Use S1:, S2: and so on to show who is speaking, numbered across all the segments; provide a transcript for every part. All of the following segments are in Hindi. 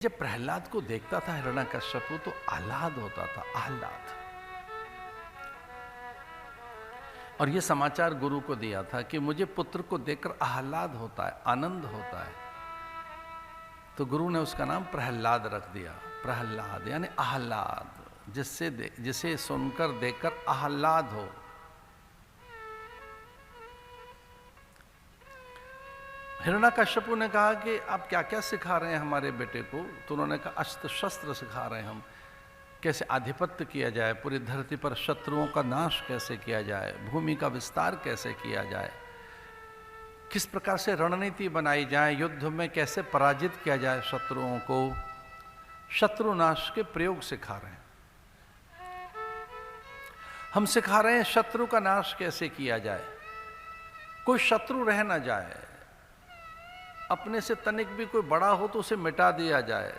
S1: जब प्रहलाद को देखता था हिरण्यकश्यप तो आह्लाद होता था, आह्लाद। और यह समाचार गुरु को दिया था कि मुझे पुत्र को देखकर आह्लाद होता है, आनंद होता है। तो गुरु ने उसका नाम प्रहलाद रख दिया। प्रहलाद यानी आह्लाद, जिसे सुनकर देखकर आह्लाद हो। हिरण्यकश्यप ने कहा कि आप क्या क्या सिखा रहे हैं हमारे बेटे को। तो उन्होंने कहा अस्त्र शस्त्र सिखा रहे हैं हम, कैसे आधिपत्य किया जाए, पूरी धरती पर शत्रुओं का नाश कैसे किया जाए, भूमि का विस्तार कैसे किया जाए, किस प्रकार से रणनीति बनाई जाए, युद्ध में कैसे पराजित किया जाए शत्रुओं को। शत्रुनाश के प्रयोग सिखा रहे हैं हम, सिखा रहे हैं शत्रु का नाश कैसे किया जाए, कोई शत्रु रह ना जाए, अपने से तनिक भी कोई बड़ा हो तो उसे मिटा दिया जाए,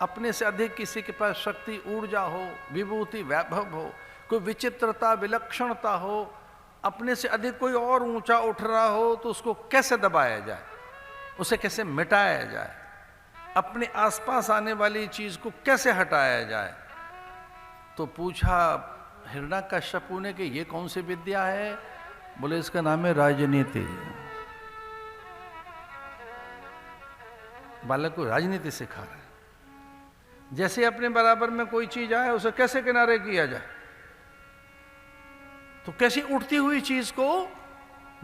S1: अपने से अधिक किसी के पास शक्ति, ऊर्जा हो, विभूति, वैभव हो, कोई विचित्रता, विलक्षणता हो, अपने से अधिक कोई और ऊंचा उठ रहा हो तो उसको कैसे दबाया जाए, उसे कैसे मिटाया जाए, अपने आसपास आने वाली चीज को कैसे हटाया जाए। तो पूछा हिरण्यकश्यप ने कि ये कौन सी विद्या है। बोले इसका नाम है राजनीति। बालक को राजनीति सिखा रहा है। जैसे अपने बराबर में कोई चीज आए उसे कैसे किनारे किया जाए, तो कैसी उठती हुई चीज को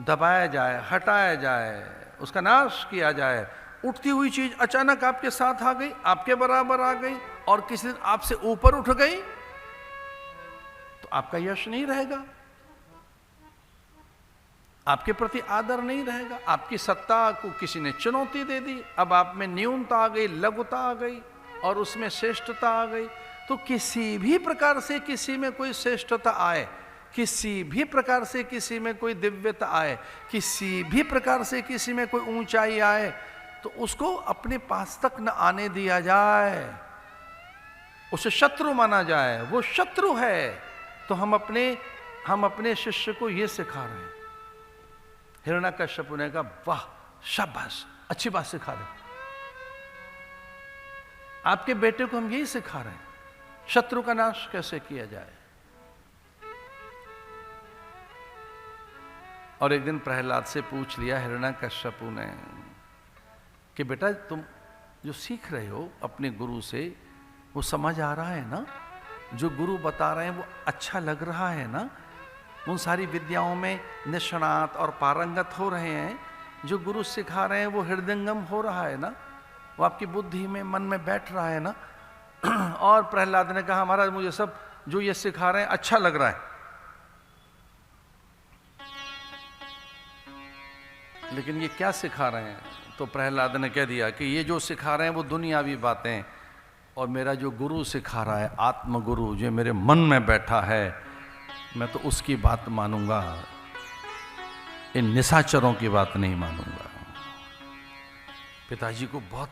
S1: दबाया जाए, हटाया जाए, उसका नाश किया जाए। उठती हुई चीज अचानक आपके साथ आ गई, आपके बराबर आ गई और किसी दिन आपसे ऊपर उठ गई तो आपका यश नहीं रहेगा, आपके प्रति आदर नहीं रहेगा, आपकी सत्ता को किसी ने चुनौती दे दी, अब आप में न्यूनता आ गई, लघुता आ गई और उसमें श्रेष्ठता आ गई। तो किसी भी प्रकार से किसी में कोई श्रेष्ठता आए, किसी भी प्रकार से किसी में कोई दिव्यता आए, किसी भी प्रकार से किसी में कोई ऊंचाई आए, तो उसको अपने पास तक न आने दिया जाए, उसे शत्रु माना जाए। वो शत्रु है। तो हम अपने शिष्य को यह सिखा रहे हैं। हिरण्यकश्यप ने कहा वाह, शाबाश, अच्छी बात सिखा रहे, आपके बेटे को हम यही सिखा रहे हैं, शत्रु का नाश कैसे किया जाए। और एक दिन प्रहलाद से पूछ लिया हिरण्यकश्यप ने कि बेटा तुम जो सीख रहे हो अपने गुरु से, वो समझ आ रहा है ना, जो गुरु बता रहे हैं वो अच्छा लग रहा है ना, उन सारी विद्याओं में निष्णात और पारंगत हो रहे हैं, जो गुरु सिखा रहे हैं वो हृदयंगम हो रहा है ना, वो आपकी बुद्धि में, मन में बैठ रहा है ना। और प्रहलाद ने कहा महाराज मुझे सब जो ये सिखा रहे हैं अच्छा लग रहा है, लेकिन ये क्या सिखा रहे हैं। तो प्रहलाद ने कह दिया कि ये जो सिखा रहे हैं वो दुनियावी बातें, और मेरा जो गुरु सिखा रहा है, आत्मगुरु जो मेरे मन में बैठा है, मैं तो उसकी बात मानूंगा, इन निशाचरों की बात नहीं मानूंगा। पिताजी को बहुत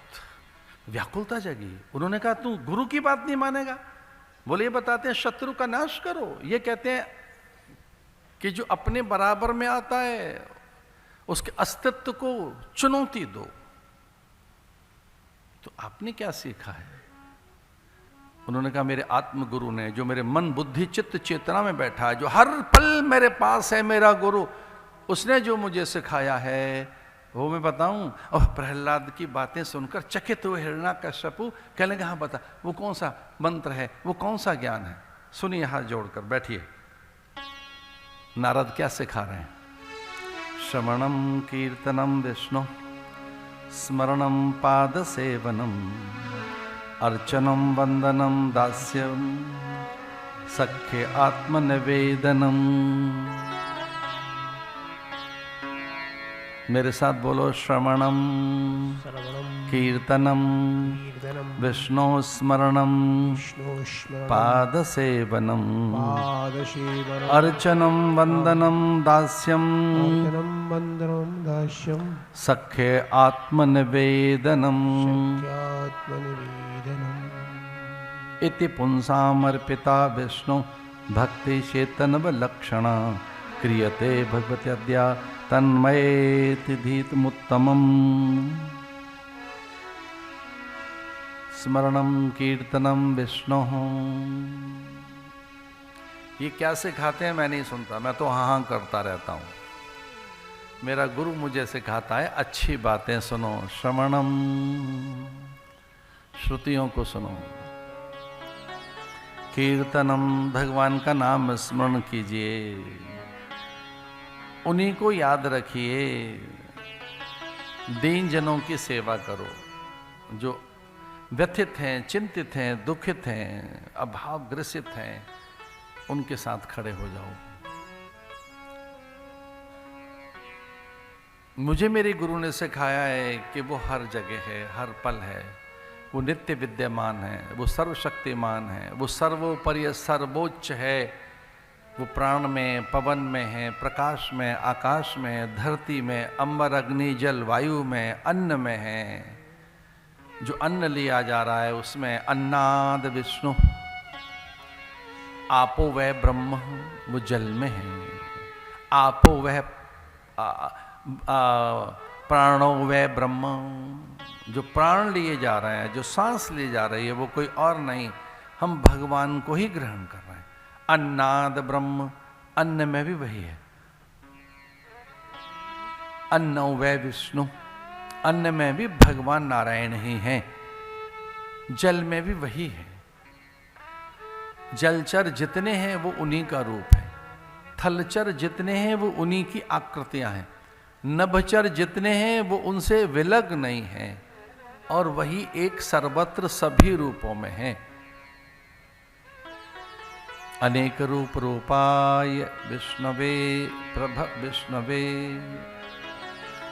S1: व्याकुलता जगी। उन्होंने कहा तू गुरु की बात नहीं मानेगा। बोले ये बताते हैं शत्रु का नाश करो, ये कहते हैं कि जो अपने बराबर में आता है उसके अस्तित्व को चुनौती दो। तो आपने क्या सीखा है। उन्होंने कहा मेरे आत्मगुरु ने, जो मेरे मन बुद्धि चित्त चेतना में बैठा है, जो हर पल मेरे पास है, मेरा गुरु, उसने जो मुझे सिखाया है वो मैं बताऊं। और प्रहलाद की बातें सुनकर चकित हुए हिरण्यकश्यप कहने लगे हाँ बता, वो कौन सा मंत्र है, वो कौन सा ज्ञान है। सुनिए हाथ जोड़कर, बैठिए। नारद क्या सिखा रहे हैं। श्रवणम कीर्तनम विष्णु स्मरणम पाद सेवनम अर्चनम वंदनम दास्यम सख्य आत्मनिवेदनम। मेरे साथ बोलो श्रवणम कीर्तनम विष्णु स्मरणम पाद सेवनम अर्चनम वंदनम दास्यम सख्य आत्मनिवेदनम इति पुंसामर्पिता विष्णु भक्ति चेतन लक्षणा क्रियते भगवत्यद्या तन्मयेति धीतमुत्तमम्। स्मरणम कीर्तनम विष्णु। ये क्या सिखाते हैं मैं नहीं सुनता, मैं तो हाँ हाँ करता रहता हूँ। मेरा गुरु मुझे सिखाता है अच्छी बातें सुनो, श्रवणम, श्रुतियों को सुनो, कीर्तनम, भगवान का नाम स्मरण कीजिए, उन्हीं को याद रखिए, दीन जनों की सेवा करो, जो व्यथित हैं, चिंतित हैं, दुखित हैं, अभाव ग्रसित हैं, उनके साथ खड़े हो जाओ। मुझे मेरे गुरु ने सिखाया है कि वो हर जगह है, हर पल है, वो नित्य विद्यमान है, वो सर्वशक्तिमान है, वो सर्वोपरि सर्वोच्च है, वो प्राण में, पवन में है, प्रकाश में, आकाश में, धरती में, अंबर, अग्नि, जल, वायु में, अन्न में है। जो अन्न लिया जा रहा है उसमें अन्नाद विष्णु, आपो वह ब्रह्म, वो जल में है, आपो वह प्राणो वह ब्रह्म, जो प्राण लिए जा रहे हैं, जो सांस ली जा रही है, वो कोई और नहीं, हम भगवान को ही ग्रहण कर रहे हैं। अन्नाद ब्रह्म, अन्न में भी वही है, अन्नो वै विष्णु, अन्न में भी भगवान नारायण ही हैं, जल में भी वही है। जलचर जितने हैं वो उन्हीं का रूप है, थलचर जितने हैं वो उन्हीं की आकृतियां हैं, नभचर जितने हैं वो उनसे विलग नहीं हैं, और वही एक सर्वत्र सभी रूपों में है। अनेक रूप रूपाय विष्णवे प्रभ विष्णवे,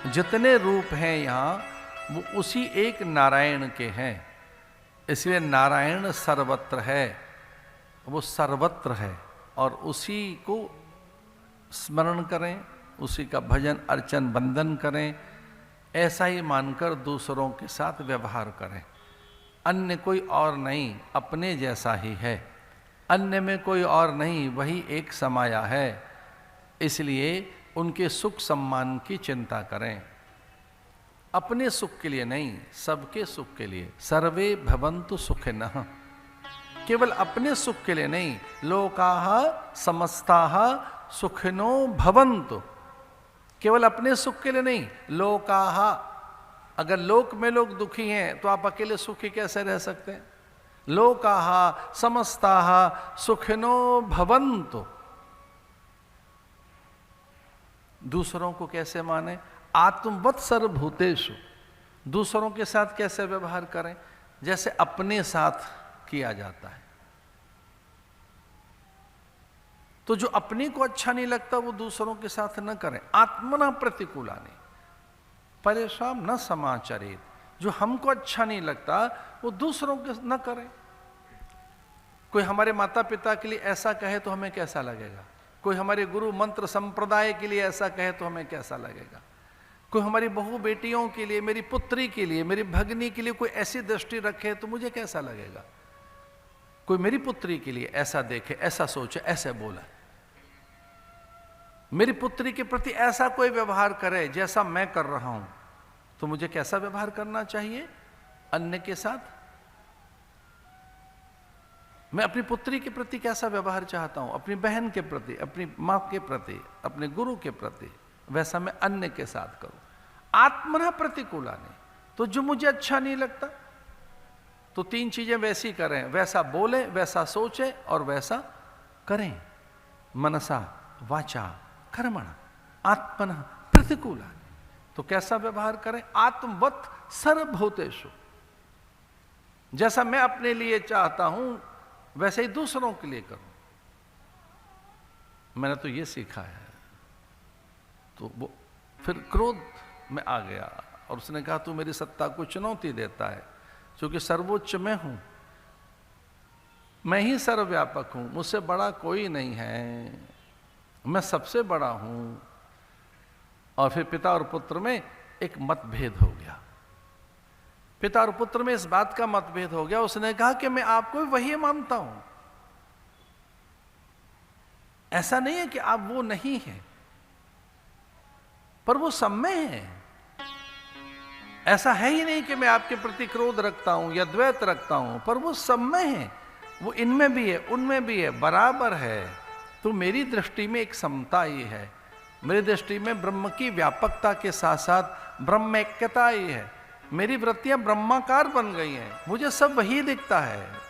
S1: जितने रूप हैं यहाँ वो उसी एक नारायण के हैं, इसलिए नारायण सर्वत्र है, वो सर्वत्र है, और उसी को स्मरण करें, उसी का भजन अर्चन वंदन करें, ऐसा ही मानकर दूसरों के साथ व्यवहार करें। अन्य कोई और नहीं, अपने जैसा ही है, अन्य में कोई और नहीं, वही एक समाया है, इसलिए उनके सुख सम्मान की चिंता करें, अपने सुख के लिए नहीं, सबके सुख के लिए। सर्वे भवन्तु सुखिनः, केवल अपने सुख के लिए नहीं, लोकाः समस्ताः सुखिनो भवन्तु, केवल अपने सुख के लिए नहीं, लोकाः, अगर लोक में लोग दुखी हैं तो आप अकेले सुखी कैसे रह सकते हैं? लोकाः समस्ताः सुखिनो भवन्तु, दूसरों को कैसे माने? आत्मवत् सर्वभूतेषु, दूसरों के साथ कैसे व्यवहार करें? जैसे अपने साथ किया जाता है। तो जो अपने को अच्छा नहीं लगता वो दूसरों के साथ न करें। आत्मना प्रतिकूलानि परेशान न समाचरित, जो हमको अच्छा नहीं लगता वो दूसरों के न करें। कोई हमारे माता पिता के लिए ऐसा कहे तो हमें कैसा लगेगा? कोई हमारे गुरु मंत्र संप्रदाय के लिए ऐसा कहे तो हमें कैसा लगेगा? कोई हमारी बहू बेटियों के लिए, मेरी पुत्री के लिए, मेरी भगनी के लिए कोई ऐसी दृष्टि रखे तो मुझे कैसा लगेगा? कोई मेरी पुत्री के लिए ऐसा देखे, ऐसा सोचे, ऐसे बोला, मेरी पुत्री के प्रति ऐसा कोई व्यवहार करे जैसा मैं कर रहा हूं, तो मुझे कैसा व्यवहार करना चाहिए अन्य के साथ? मैं अपनी पुत्री के प्रति कैसा व्यवहार चाहता हूं, अपनी बहन के प्रति, अपनी मां के प्रति, अपने गुरु के प्रति, वैसा मैं अन्य के साथ करूं। आत्मना प्रतिकूलानि, तो जो मुझे अच्छा नहीं लगता तो तीन चीजें वैसी करें, वैसा बोलें, वैसा सोचें और वैसा करें। मनसा वाचा कर्मणा आत्मना प्रतिकूलानि, तो कैसा व्यवहार करें? आत्मवत् सर्वभूतेषु, जैसा मैं अपने लिए चाहता हूं वैसे ही दूसरों के लिए करूं। मैंने तो ये सीखा है। तो वो फिर क्रोध में आ गया और उसने कहा तू मेरी सत्ता को चुनौती देता है, क्योंकि सर्वोच्च मैं हूं, मैं ही सर्वव्यापक हूं, मुझसे बड़ा कोई नहीं है, मैं सबसे बड़ा हूं। और फिर पिता और पुत्र में एक मतभेद हो गया, पिता और पुत्र में इस बात का मतभेद हो गया। उसने कहा कि मैं आपको वही मानता हूं, ऐसा नहीं है कि आप वो नहीं हैं, पर वो सब में है। ऐसा है ही नहीं कि मैं आपके प्रति क्रोध रखता हूं या द्वैत रखता हूं, पर वो सब में है, वो इनमें भी है उनमें भी है, बराबर है। तो मेरी दृष्टि में एक समता ही है, मेरी दृष्टि में ब्रह्म की व्यापकता के साथ साथ ब्रह्मैक्यता ही है। मेरी वृत्तियां ब्रह्माकार बन गई हैं, मुझे सब वही दिखता है।